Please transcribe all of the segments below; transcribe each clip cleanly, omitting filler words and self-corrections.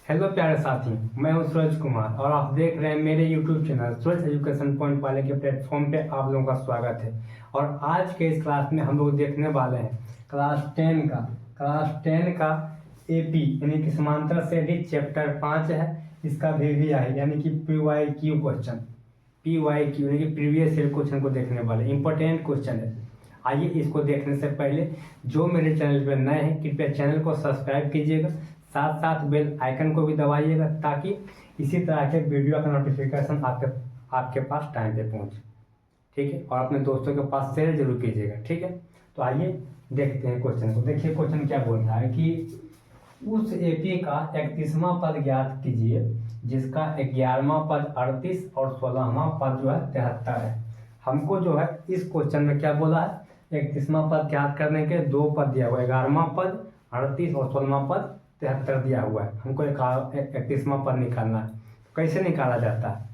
Hello प्यारे साथी, मैं हूं सूरज कुमार और आप देख रहे हैं मेरे यूट्यूब चैनल सूरज एजुकेशन पॉइंट वाले के प्लेटफॉर्म पे आप लोगों का स्वागत है। और आज के इस क्लास में हम लोग देखने वाले हैं क्लास 10 का एपी यानी कि समांतर से भी चैप्टर 5 है। इसका वीवीआई यानी कि पीवाईक्यू क्वेश्चन, पीवाईक्यू यानी कि प्रीवियस ईयर क्वेश्चन को देखने वाले इंपॉर्टेंट क्वेश्चन है। आइए इसको देखने से पहले जो मेरे चैनल पर नए हैं कृपया चैनल को सब्सक्राइब कीजिएगा, साथ साथ बेल आइकन को भी दबाइएगा ताकि इसी तरह के वीडियो का नोटिफिकेशन आपके पास टाइम पे पहुंचे। ठीक है, और अपने दोस्तों के पास शेयर जरूर कीजिएगा। ठीक है, तो आइए देखते हैं क्वेश्चन को। देखिए क्वेश्चन क्या बोल रहा है कि उस एपी का 31वां पद ज्ञात कीजिए जिसका 11वां पद 38 और 16वां पद जो है 73 है। हमको जो है इस क्वेश्चन में क्या बोला है, 31वां पद ज्ञात करने के दो पद दिया हुआ है, 11वां पद 38 और 16वां पद 73 दिया हुआ है। हमको 31वां पद निकालना है। कैसे निकाला जाता है,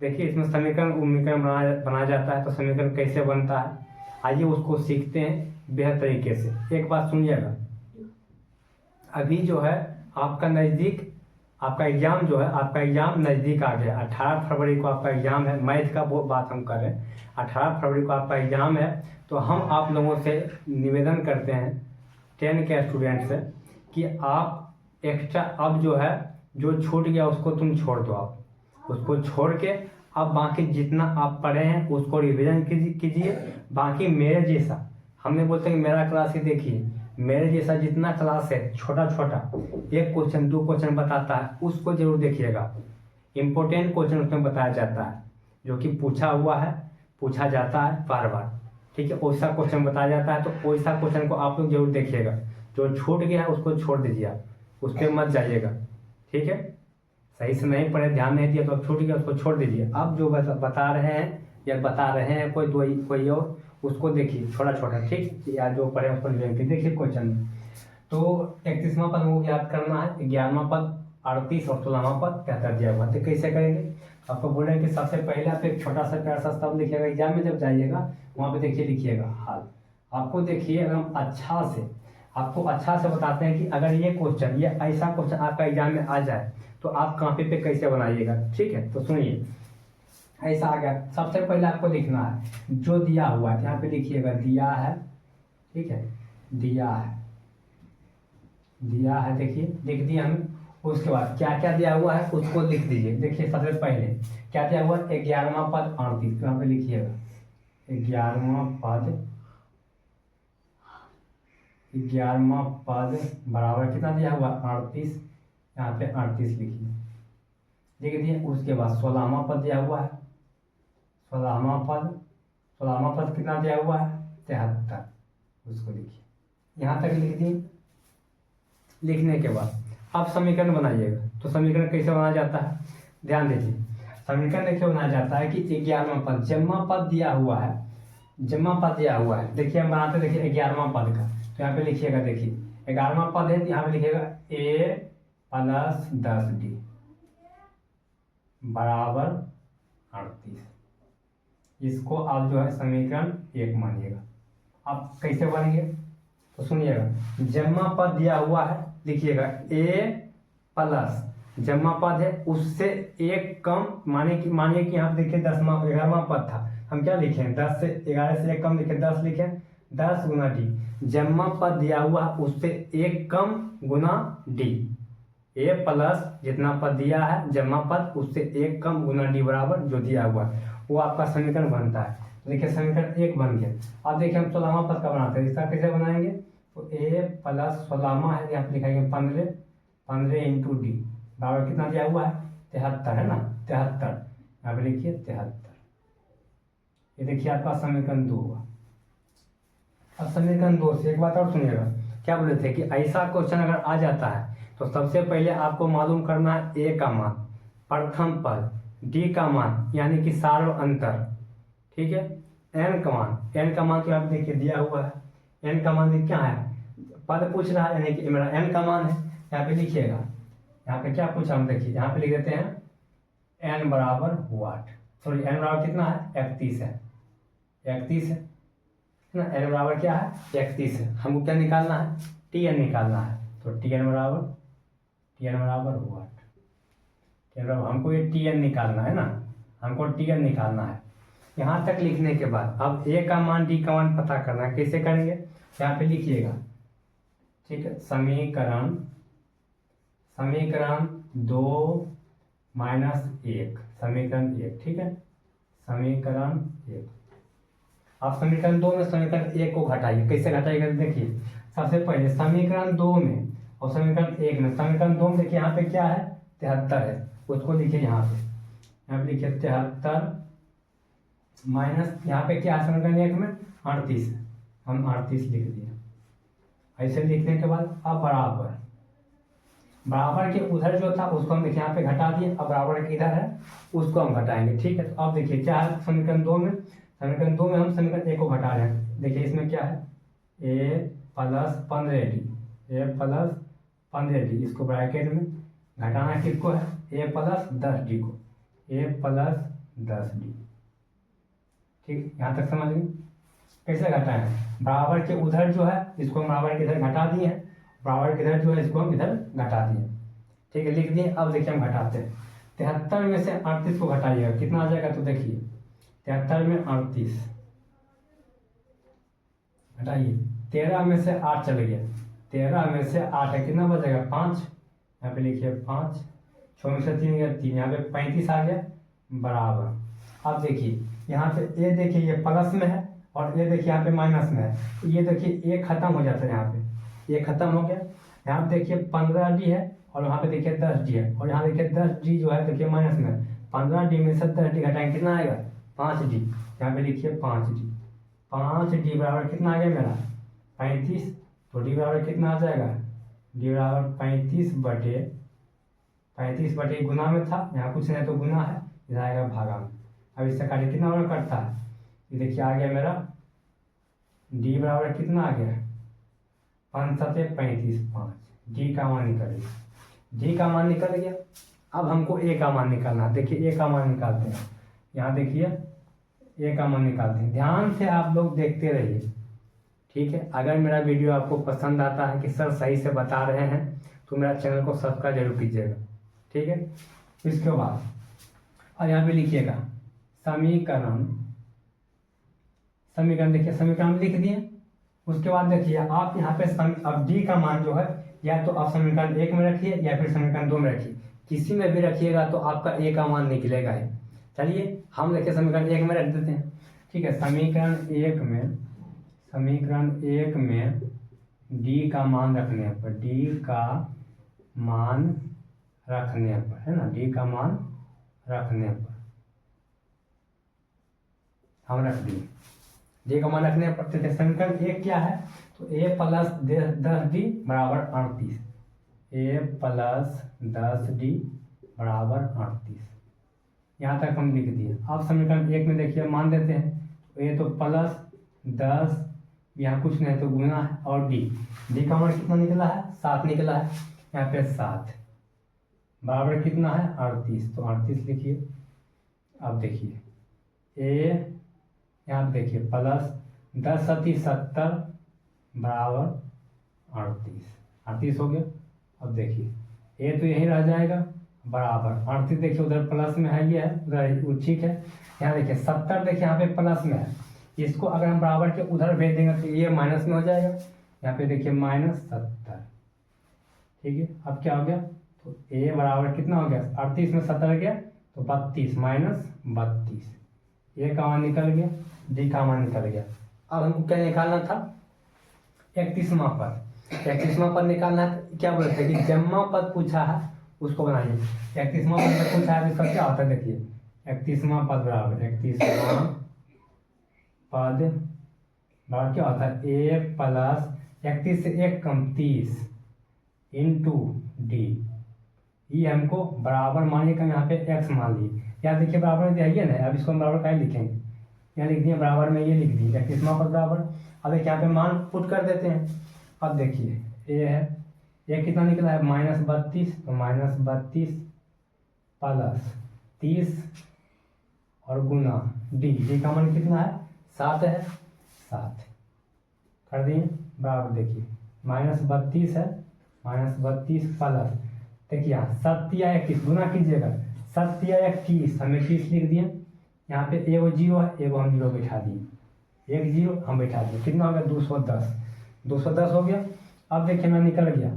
देखिए इसमें समीकरण बनाया जाता है। तो समीकरण कैसे बनता है आइए उसको सीखते हैं बेहतर तरीके से। एक बात सुनिएगा, अभी जो है आपका एग्जाम जो है आपका एग्जाम नज़दीक आ गया। 18 फरवरी को आपका एग्जाम है, मैथ का वो बात हम कर रहे हैं। 18 फरवरी को आपका एग्जाम है। तो हम आप लोगों से निवेदन करते हैं 10 के स्टूडेंट से कि आप एक्स्ट्रा अब जो है जो छूट गया उसको तुम छोड़ दो। आप उसको छोड़ के अब बाकी जितना आप पढ़े हैं उसको रिवीजन कीजिए। बाकी मेरे जैसा, हमने बोलते हैं कि मेरा क्लास ही देखिए, मेरे जैसा जितना क्लास है छोटा छोटा एक क्वेश्चन दो क्वेश्चन बताता है उसको जरूर देखिएगा। इंपॉर्टेंट क्वेश्चन उसमें बताया जाता है जो कि पूछा जाता है बार बार। ठीक है, वैसा क्वेश्चन बताया जाता है, तो वैसा क्वेश्चन को आप लोग जरूर देखिएगा। जो छूट गया है उसको छोड़ दीजिए, आप उस पर मत जाइएगा। ठीक है, सही से नहीं पढ़े, ध्यान नहीं दिया तो अब छूट गया, उसको छोड़ दीजिए। अब जो बता रहे हैं कोई और उसको देखिए छोटा छोटा। ठीक, या जो पढ़े उसको देखिए क्वेश्चन में। तो 31वां पद वो याद करना है, 11वां पद 38 और 16वां पद 73 दिया हुआ। तो कैसे करेंगे, आपको बोल रहे हैं कि सबसे पहले आप एक छोटा सा प्यारा सा शब्द लिखिएगा। एग्जाम में जब जाइएगा वहाँ पे देखिए लिखिएगा हाल। आपको देखिए आपको अच्छा से बताते हैं कि अगर ये ऐसा क्वेश्चन आपका एग्जाम में आ जाए तो आप कॉपी पे कैसे बनाइएगा। ठीक है, तो सुनिए ऐसा आ गया। सबसे पहले आपको लिखना है जो दिया हुआ है, यहाँ पे लिखिएगा दिया है। ठीक है, दिया है देखिए लिख दिया हमने। उसके बाद क्या क्या दिया हुआ है उसको लिख दीजिए। देखिए सबसे पहले क्या दिया हुआ है, 11वां पद 38, यहाँ पे लिखिएगा 11वां पद बराबर कितना दिया हुआ 38, यहाँ पे 38 लिखिए, लिख दिए। उसके बाद 16वां पद दिया हुआ है, 16वां पद कितना दिया हुआ है 73, उसको लिखिए, यहाँ तक लिख दिए। लिखने के बाद अब समीकरण बनाइएगा। तो समीकरण कैसे बनाया जाता है, ध्यान दीजिए। समीकरण कैसे बनाया जाता है कि 11वां पद जम्मा पद दिया हुआ है, देखिए हम बनाते देखिए 11वां पद का। तो यहाँ पे लिखिएगा, देखिए 11वां पद है तो यहाँ पे लिखिएगा a + 10d बराबर 38। इसको आप जो है समीकरण 1 मानिएगा। आप कैसे बनेंगे तो सुनिएगा, जम्मा पद दिया हुआ है, लिखिएगा a+ जम्मा पद है उससे एक कम, मानिए कि यहाँ पे देखिए 11वां पद था, हम क्या लिखे 10 से 11 से एक कम लिखे 10 लिखे, 10 गुना डी। जम्मा पद दिया हुआ है उससे एक कम गुना डी, a+ जितना पद दिया है जम्मा पद उससे एक कम गुना डी बराबर जो दिया हुआ है वो आपका समीकरण बनता है। देखिए समीकरण 1 बन गया। अब देखिए हम 16वां पद का बनाते हैं, इसका कैसे बनाएंगे, तो a+ 16वां है यहाँ पे लिखाएंगे 15 इंटू डी बराबर कितना दिया हुआ है 73 है ना, 73 यहाँ पे लिखिए 73। ये देखिए आपका समीकरण 2 हुआ। अब समीकरण 2 से एक बात और सुनिएगा, क्या बोले थे कि ऐसा क्वेश्चन अगर आ जाता है तो सबसे पहले आपको मालूम करना है a का मान, प्रथम पद, d का मान यानी कि सार्व अंतर, ठीक है, n का मान तो यहाँ पे देखिए दिया हुआ है, n का मान क्या है, पद पूछ रहा है यानी कि मेरा n का मान है। यहाँ पे लिखिएगा, यहाँ पे क्या पूछा हम देखिए, यहाँ पे लिख देते हैं n बराबर वाट, सॉरी n बराबर कितना है 31 है, 31 है ना, n बराबर क्या है 31 है। हमको क्या निकालना है, tn निकालना है। तो tn Tn बराबर वाट। मतलब हमको ये Tn निकालना है ना, हमको Tn निकालना है। यहाँ तक लिखने के बाद अब ए का मान डी का मान पता करना है। कैसे करेंगे, यहाँ पे लिखिएगा, ठीक है। समीकरण 2 माइनस 1, समीकरण 1, ठीक है। समीकरण 1, आप समीकरण 2 में समीकरण 1 को घटाइए। कैसे घटाइएगा देखिए, सबसे पहले समीकरण 2 में और समीकरण 1 में, समीकरण 2 में देखिए यहाँ पे क्या है, 73 है, उसको लिखिए यहाँ पे लिखिए 73 माइनस यहाँ पे क्या है, समीकरण 1 में 38 है, हम 38 लिख दिए। ऐसे लिखने के बाद अब बराबर के उधर जो था उसको हम देखिए यहाँ पे घटा दिए, अब बराबर के इधर है उसको हम घटाएंगे, ठीक है। तो अब देखिए क्या है समीकरण 2 में, हम समीकरण 1 को घटा रहे हैं। देखिए इसमें क्या है, a प्लस 15d, इसको ब्रैकेट में घटाना किसको है, a प्लस 10d को, a प्लस 10d, ठीक। यहाँ तक समझ गए। कैसे घटाएं, बराबर के उधर जो है इसको हम बराबर के इधर घटा दिए हैं, बराबर के इधर जो है इसको हम इधर घटा दिए, ठीक है, लिख दिए। अब देखिए हम घटाते हैं, 73 में से 38 को घटाइएगा, कितना आ जाएगा, तो देखिए 73 में 38 घटाइए, 13 में से 8 चले गया, 13 में से 8 है, कितना बचेगा, 5, यहाँ पे लिखिए 5, 6 में से 3 गया 3, यहाँ पे 35 आ गया बराबर। अब देखिए यहाँ पे ए देखिए ये प्लस में है और ये देखिए यहाँ पे माइनस में है, ये देखिए ए खत्म हो जाता है, यहाँ पे ये खत्म हो गया। यहाँ पे देखिए 15d है और यहाँ पे देखिए 10d है, और यहाँ देखिए 10d जो है देखिए माइनस में, 15d में से 10d घटाएंगे कितना आएगा, 5d। यहाँ पे लिखिए 5d बराबर कितना आ गया मेरा, 35। तो d बराबर कितना आ जाएगा, d बराबर 35 बटे गुना में था, यहाँ कुछ नहीं तो गुना है, इधर आएगा भागा में। अब इससे काटिए कितना बराबर करता है, ये देखिए आ गया मेरा d बराबर कितना आ गया, 5 7 35, 5, d का मान निकल गया, d का मान निकल गया। अब हमको a का मान निकालना है। देखिए a का मान निकालते हैं, यहाँ देखिए a का मान निकालते हैं, ध्यान से आप लोग देखते रहिए, ठीक है। अगर मेरा वीडियो आपको पसंद आता है कि सर सही से बता रहे हैं तो मेरा चैनल को सब्सक्राइब जरूर कीजिएगा, ठीक है। इसके बाद और यहाँ पे लिखिएगा समीकरण देखिए समीकरण लिख दिए। उसके बाद देखिए आप यहाँ पे अब d का मान जो है या तो आप समीकरण 1 में रखिए या फिर समीकरण 2 में रखिए, किसी में भी रखिएगा तो आपका a का मान निकलेगा ही। चलिए हम देखिए समीकरण 1 में रख देते हैं, ठीक है। समीकरण 1 में d का मान रखने पर, है ना, d का मान रखने पर हम रख दिए, d का मान रखने पर। समीकरण 1 क्या है, तो a प्लस 10d बराबर 38, a प्लस 10d बराबर 38, यहाँ तक हम लिख दिए। अब समीकरण 1 में देखिए मान देते हैं, तो a तो प्लस 10, यहाँ कुछ नहीं तो गुना है, और d का मान कितना निकला है, 7 निकला है, यहाँ पे 7 बराबर कितना है, 38, तो 38 लिखिए। अब देखिए a यहाँ पे देखिए प्लस 10 सती 70 बराबर 38 हो गया। अब देखिए ए तो यही रह जाएगा बराबर 38, देखिए उधर प्लस में है, ये है उधर वो, ठीक है। यहाँ देखिए 70 देखिए यहाँ पे प्लस में है, इसको अगर हम बराबर के उधर भेज देंगे तो ये माइनस में हो जाएगा, यहाँ पे देखिए -70, ठीक है। अब क्या हो गया, तो ए बराबर कितना हो गया, 38 में 70 गया तो 32 -32, ए का मान निकल गया, डी का मान निकल गया। अब हमको क्या निकालना था, 31वां पद निकालना है। तो क्या बोलते हैं कि जम्मा पद पूछा है उसको बनाइए। 31वां पद पूछा है तो इसका क्या होता है, देखिए 31वां पद बराबर 31वां पद बराबर क्या होता है, ए प्लस 31 से 1 कम 30 इंटू डी, ये हमको बराबर मानिए का यहाँ पे x मान लिए, या देखिए बराबर में दिया ना, अब इसको हम बराबर का ही लिखेंगे, यहाँ लिख दिए बराबर में, ये लिख दिए 31वां पद बराबर। अब एक यहाँ पे मान पुट कर देते हैं। अब देखिए ए है, ये कितना निकला है, -32, तो -32 प्लस 30 और गुना डी का मान कितना है, 7 है, 7 कर दिए बराबर। देखिए -32 है, -32 प्लस देखिए यहाँ 7 या 21 गुना कीजिएगा, 7 या 21, हम 21 लिख दिए। यहाँ पे एगो जीरो है, एगो हम जीरो बैठा दिए, एक जीरो हम बैठा दिए, कितना हो गया 210, 210 हो गया। अब देखिए ना निकल गया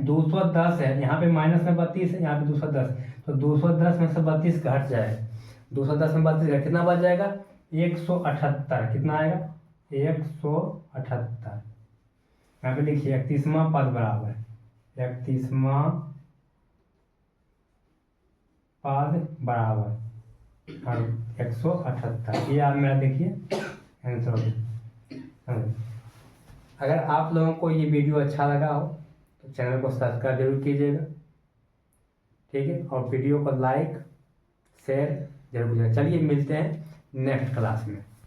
210 है, यहाँ पे माइनस में 32 है, यहाँ पे 210, तो 210 में से 32 घट जाएगा, 210 में 32 घट कितना बच जाएगा 178, कितना आएगा 178। यहाँ पे लिखिए 31वां पद बराबर 31वां पद बराबर 178, ये आप मेरा देखिए आंसर हो गया। अगर आप लोगों को ये वीडियो अच्छा लगा हो तो चैनल को सब्सक्राइब जरूर कीजिएगा, ठीक है, और वीडियो को लाइक शेयर जरूर कीजिएगा। चलिए मिलते हैं नेक्स्ट क्लास में।